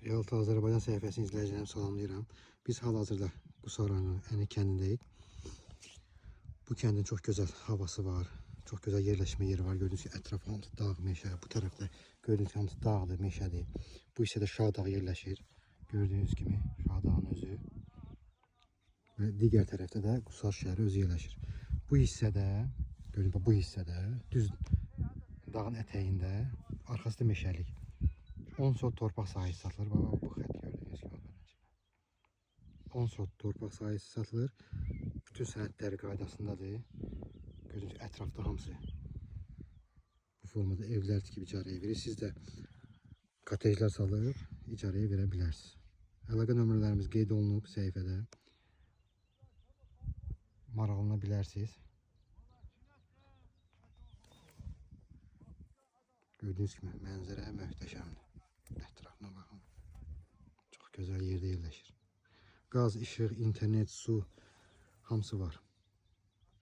Realtı Azərbaycan səhifəsinin izləyicilərini salamlayıram. Biz hal-hazırda Qusarayının Ənik kəndindəyik. Bu kəndin çox gözəl havası var. Çox gözəl yerləşmə yeri var. Gördüyünüz ki, ətraf hamısı dağ, meşə. Bu tərəfdə gördüyünüz ki, hamısı dağdır, meşədir. Bu hissədə Şadağ yerləşir. Gördüyünüz kimi Şadağın özü. Və digər tərəfdə də Qusar şəhəri özü yerləşir. Bu hissədə, gördüyünüz bu hissədə düz dağın ətəyində, arxası da meşəlik. 10 sot torpaq sahəsi satılır. Bu xətt gördüyünüz kimi. 10 sot torpaq sahəsi satılır. Bütün sənədləri qaydasındadır. Gördüyünüz kimi ətrafda hamısı bu formada evlər tikib icarəyə verir. Siz də kotejlər salıb icarəyə verə bilərsiniz. Əlaqə nömrələrimiz qeyd olunub səhifədə. Maraqlana bilərsiniz. Gördüyünüz kimi mənzərə möhtəşəmdir. Ətrafına baxın. Çox gözəl yerdə yerləşir. Qaz, işıq, internet, su hamısı var.